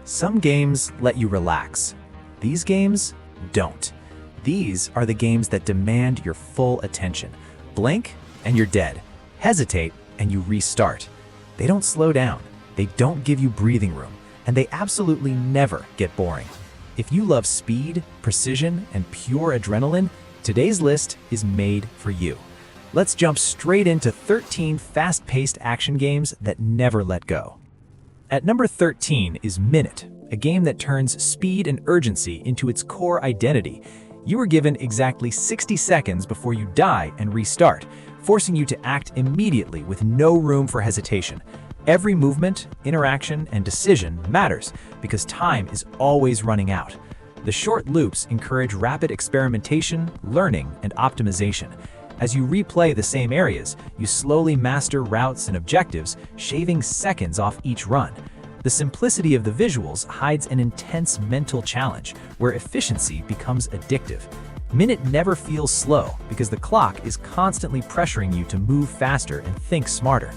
Some games let you relax. These games don't. These are the games that demand your full attention. Blink and you're dead. Hesitate and you restart. They don't slow down. They don't give you breathing room. And they absolutely never get boring. If you love speed, precision, and pure adrenaline, today's list is made for you. Let's jump straight into 13 fast-paced action games that never let go. At number 13 is Minit, a game that turns speed and urgency into its core identity. You are given exactly 60 seconds before you die and restart, forcing you to act immediately with no room for hesitation. Every movement, interaction, and decision matters because time is always running out. The short loops encourage rapid experimentation, learning, and optimization. As you replay the same areas, you slowly master routes and objectives, shaving seconds off each run. The simplicity of the visuals hides an intense mental challenge, where efficiency becomes addictive. Minit never feels slow because the clock is constantly pressuring you to move faster and think smarter.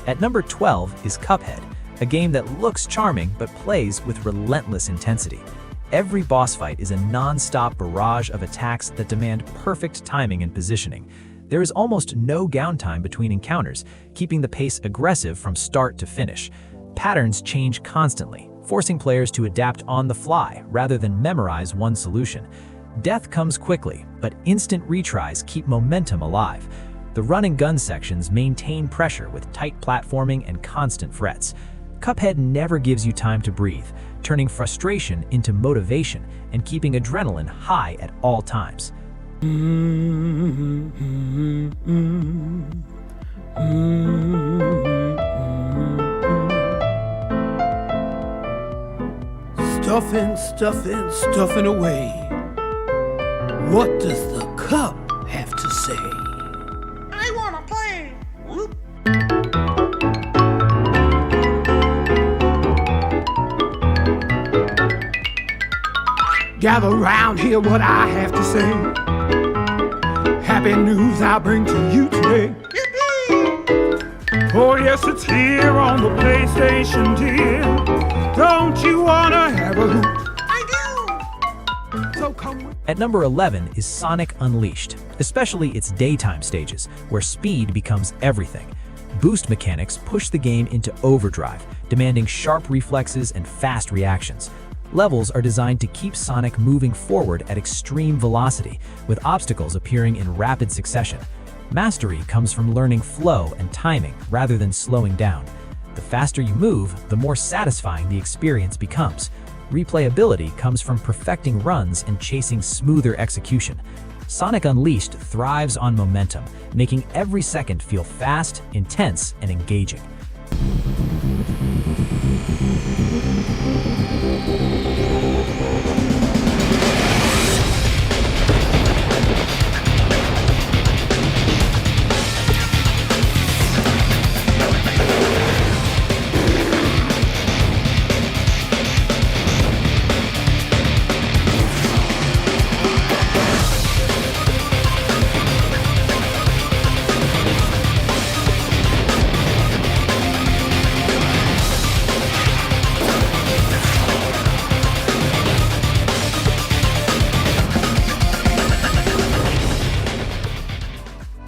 At number 12 is Cuphead, a game that looks charming but plays with relentless intensity. Every boss fight is a non-stop barrage of attacks that demand perfect timing and positioning. There is almost no downtime between encounters, keeping the pace aggressive from start to finish. Patterns change constantly, forcing players to adapt on the fly rather than memorize one solution. Death comes quickly, but instant retries keep momentum alive. The run and gun sections maintain pressure with tight platforming and constant threats. Cuphead never gives you time to breathe, turning frustration into motivation and keeping adrenaline high at all times. Stuffing away. What does the cup have to say? I wanna play. Whoop. Gather round, hear what I have to say. Happy news I bring to you today. Yippee! Oh yes, it's here on the PlayStation, dear. Don't you wanna have a hoot? I So come with. At number 11 is Sonic Unleashed, especially its daytime stages, where speed becomes everything. Boost mechanics push the game into overdrive, demanding sharp reflexes and fast reactions. Levels are designed to keep Sonic moving forward at extreme velocity, with obstacles appearing in rapid succession. Mastery comes from learning flow and timing rather than slowing down. The faster you move, the more satisfying the experience becomes. Replayability comes from perfecting runs and chasing smoother execution. Sonic Unleashed thrives on momentum, making every second feel fast, intense, and engaging.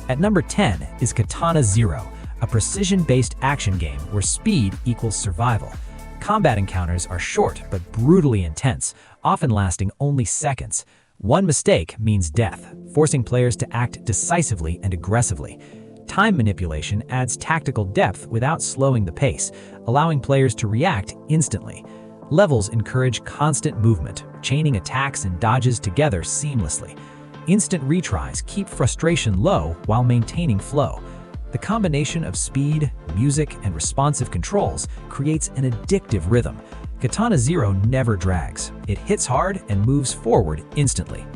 At number 10 is Katana Zero, a precision-based action game where speed equals survival. Combat encounters are short but brutally intense, often lasting only seconds. One mistake means death, forcing players to act decisively and aggressively. Time manipulation adds tactical depth without slowing the pace, allowing players to react instantly. Levels encourage constant movement, chaining attacks and dodges together seamlessly. Instant retries keep frustration low while maintaining flow. The combination of speed, music, and responsive controls creates an addictive rhythm. Katana Zero never drags. It hits hard and moves forward instantly.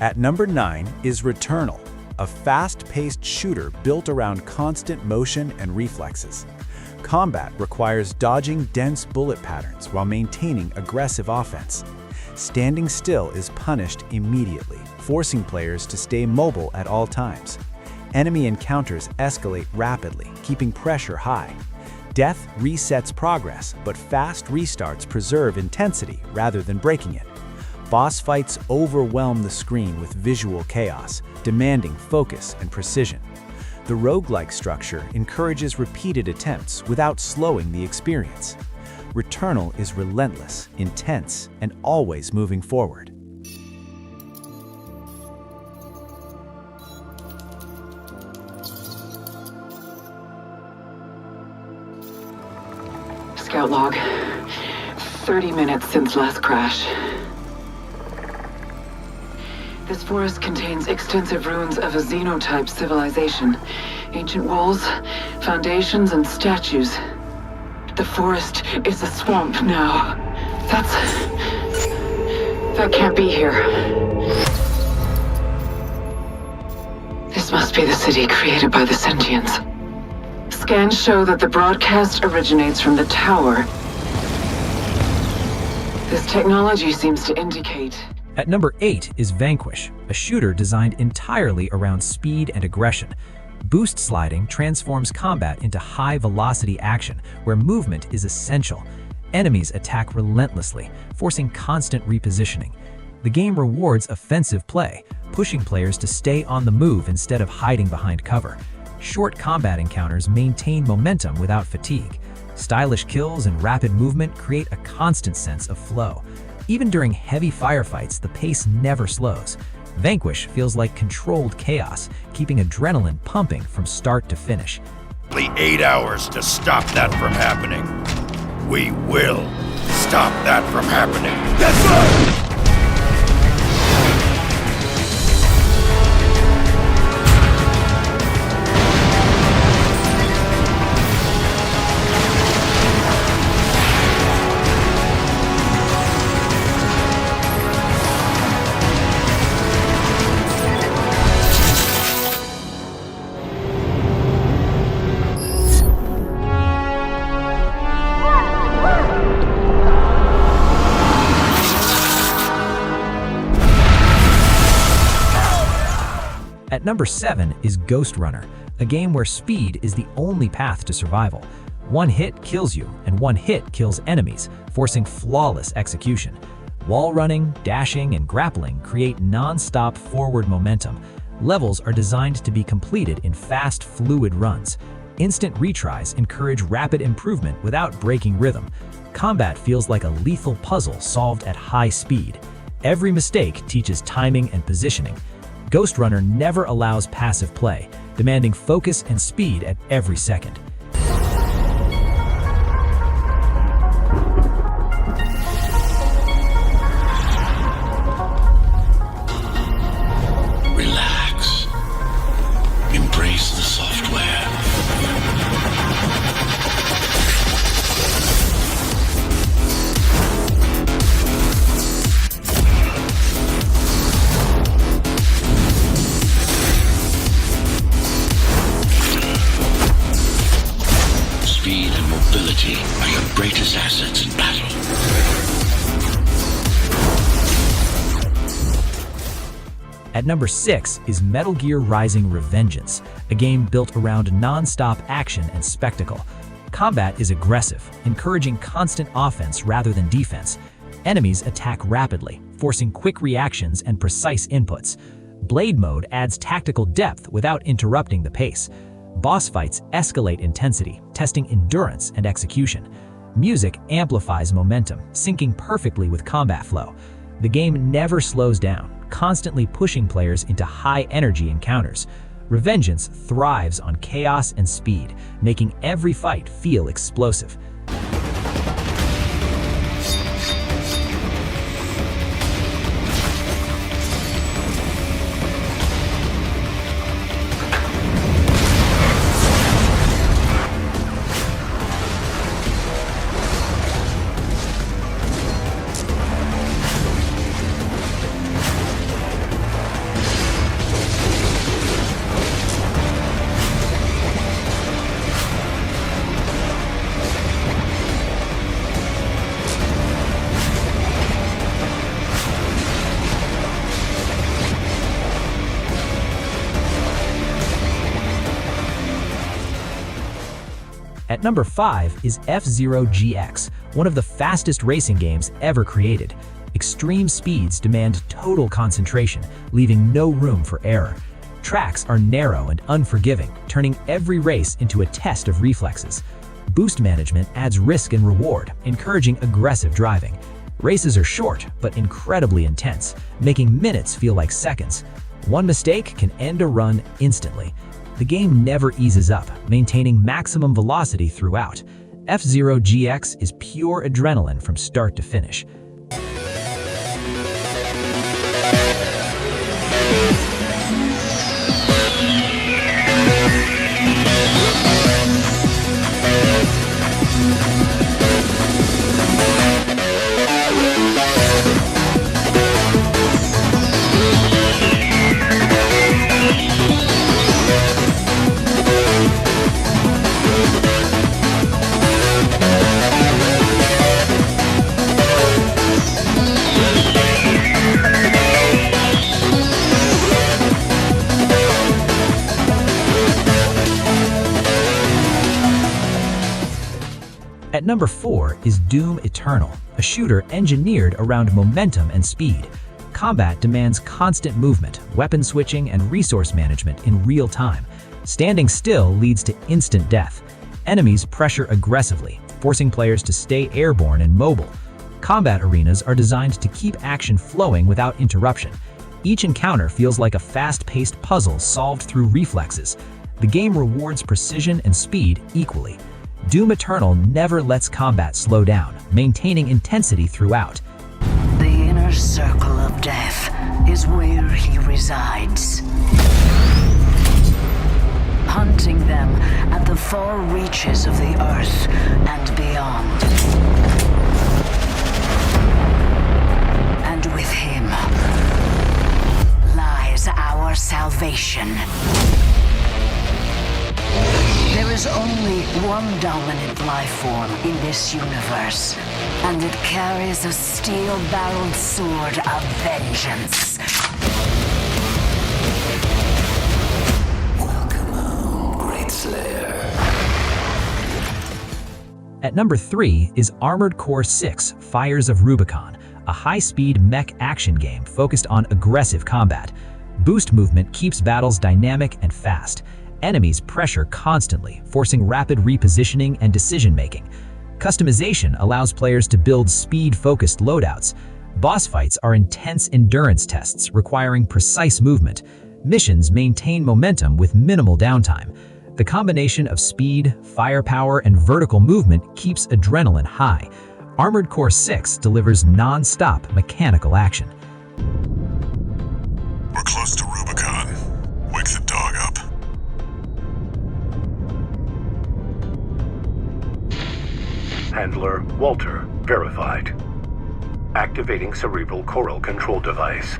At number 9 is Returnal, a fast-paced shooter built around constant motion and reflexes. Combat requires dodging dense bullet patterns while maintaining aggressive offense. Standing still is punished immediately, forcing players to stay mobile at all times. Enemy encounters escalate rapidly, keeping pressure high. Death resets progress, but fast restarts preserve intensity rather than breaking it. Boss fights overwhelm the screen with visual chaos, demanding focus and precision. The roguelike structure encourages repeated attempts without slowing the experience. Returnal is relentless, intense, and always moving forward. Scout log. 30 minutes since last crash. This forest contains extensive ruins of a xenotype civilization. Ancient walls, foundations, and statues. The forest is a swamp now. That can't be here. This must be the city created by the sentients. Scans show that the broadcast originates from the tower. This technology seems to indicate... At number 8 is Vanquish, a shooter designed entirely around speed and aggression. Boost sliding transforms combat into high-velocity action, where movement is essential. Enemies attack relentlessly, forcing constant repositioning. The game rewards offensive play, pushing players to stay on the move instead of hiding behind cover. Short combat encounters maintain momentum without fatigue. Stylish kills and rapid movement create a constant sense of flow. Even during heavy firefights, the pace never slows. Vanquish feels like controlled chaos, keeping adrenaline pumping from start to finish. 8 hours to stop that from happening. We will stop that from happening. That's right! At number 7 is Ghostrunner, a game where speed is the only path to survival. One hit kills you, and one hit kills enemies, forcing flawless execution. Wall running, dashing, and grappling create non-stop forward momentum. Levels are designed to be completed in fast, fluid runs. Instant retries encourage rapid improvement without breaking rhythm. Combat feels like a lethal puzzle solved at high speed. Every mistake teaches timing and positioning. Ghostrunner never allows passive play, demanding focus and speed at every second. Relax. Embrace the software. At number 6 is Metal Gear Rising: Revengeance, a game built around non-stop action and spectacle. Combat is aggressive, encouraging constant offense rather than defense. Enemies attack rapidly, forcing quick reactions and precise inputs. Blade mode adds tactical depth without interrupting the pace. Boss fights escalate intensity, testing endurance and execution. Music amplifies momentum, syncing perfectly with combat flow. The game never slows down, constantly pushing players into high-energy encounters. Revengeance thrives on chaos and speed, making every fight feel explosive. At number 5 is F-Zero GX, one of the fastest racing games ever created. Extreme speeds demand total concentration, leaving no room for error. Tracks are narrow and unforgiving, turning every race into a test of reflexes. Boost management adds risk and reward, encouraging aggressive driving. Races are short, but incredibly intense, making minutes feel like seconds. One mistake can end a run instantly. The game never eases up, maintaining maximum velocity throughout. F-Zero GX is pure adrenaline from start to finish. At number 4 is Doom Eternal, a shooter engineered around momentum and speed. Combat demands constant movement, weapon switching, and resource management in real time. Standing still leads to instant death. Enemies pressure aggressively, forcing players to stay airborne and mobile. Combat arenas are designed to keep action flowing without interruption. Each encounter feels like a fast-paced puzzle solved through reflexes. The game rewards precision and speed equally. Doom Eternal never lets combat slow down, maintaining intensity throughout. The inner circle of death is where he resides. Hunting them at the far reaches of the earth and beyond. And with him lies our salvation. There is only one dominant life form in this universe, and it carries a steel-barreled sword of vengeance. Welcome home, Great Slayer. At number 3 is Armored Core 6: Fires of Rubicon, a high-speed mech action game focused on aggressive combat. Boost movement keeps battles dynamic and fast. Enemies pressure constantly, forcing rapid repositioning and decision-making. Customization allows players to build speed-focused loadouts. Boss fights are intense endurance tests requiring precise movement. Missions maintain momentum with minimal downtime. The combination of speed, firepower, and vertical movement keeps adrenaline high. Armored Core 6 delivers non-stop mechanical action. We're close to Rubicon. Wake the dog up. Handler Walter, verified. Activating cerebral coral control device.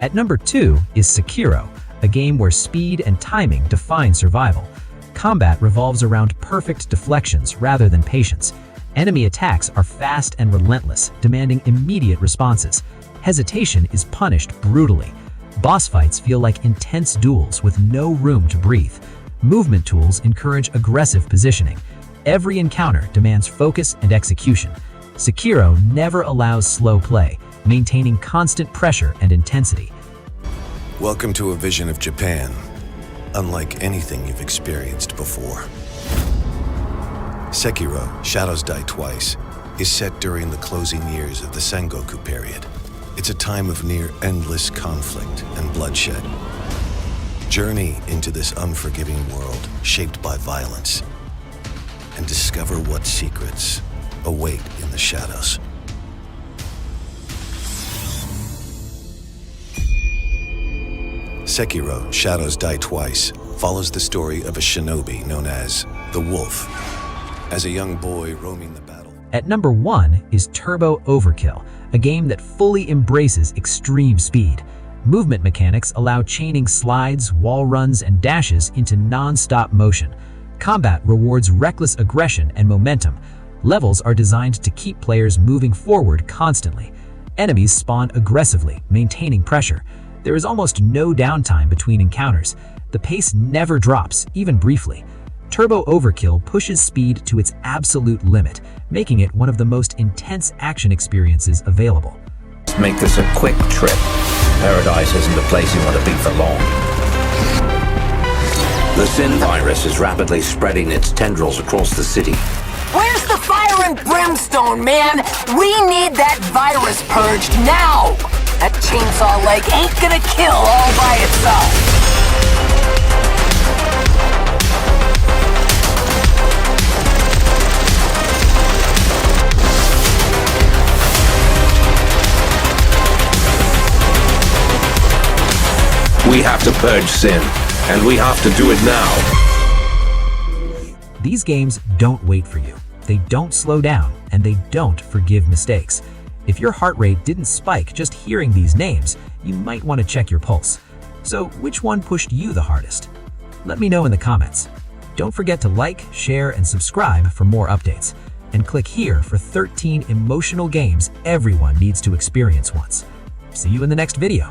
At number 2 is Sekiro, a game where speed and timing define survival. Combat revolves around perfect deflections rather than patience. Enemy attacks are fast and relentless, demanding immediate responses. Hesitation is punished brutally. Boss fights feel like intense duels with no room to breathe. Movement tools encourage aggressive positioning. Every encounter demands focus and execution. Sekiro never allows slow play, maintaining constant pressure and intensity. Welcome to a vision of Japan, unlike anything you've experienced before. Sekiro, Shadows Die Twice, is set during the closing years of the Sengoku period. It's a time of near-endless conflict and bloodshed. Journey into this unforgiving world shaped by violence and discover what secrets await in the shadows. Sekiro, Shadows Die Twice follows the story of a shinobi known as the Wolf. As a young boy roaming the battle. At number 1 is Turbo Overkill, a game that fully embraces extreme speed. Movement mechanics allow chaining slides, wall runs, and dashes into non-stop motion. Combat rewards reckless aggression and momentum. Levels are designed to keep players moving forward constantly. Enemies spawn aggressively, maintaining pressure. There is almost no downtime between encounters. The pace never drops, even briefly. Turbo Overkill pushes speed to its absolute limit, making it one of the most intense action experiences available. Let's make this a quick trip. Paradise isn't a place you want to be for long. The Sin virus is rapidly spreading its tendrils across the city. Where's the fire and brimstone, man? We need that virus purged now! That chainsaw leg ain't gonna kill all by itself. We have to purge Sin, and we have to do it now. These games don't wait for you. They don't slow down, and they don't forgive mistakes. If your heart rate didn't spike just hearing these names, you might want to check your pulse. So, which one pushed you the hardest? Let me know in the comments. Don't forget to like, share, and subscribe for more updates. And click here for 13 emotional games everyone needs to experience once. See you in the next video.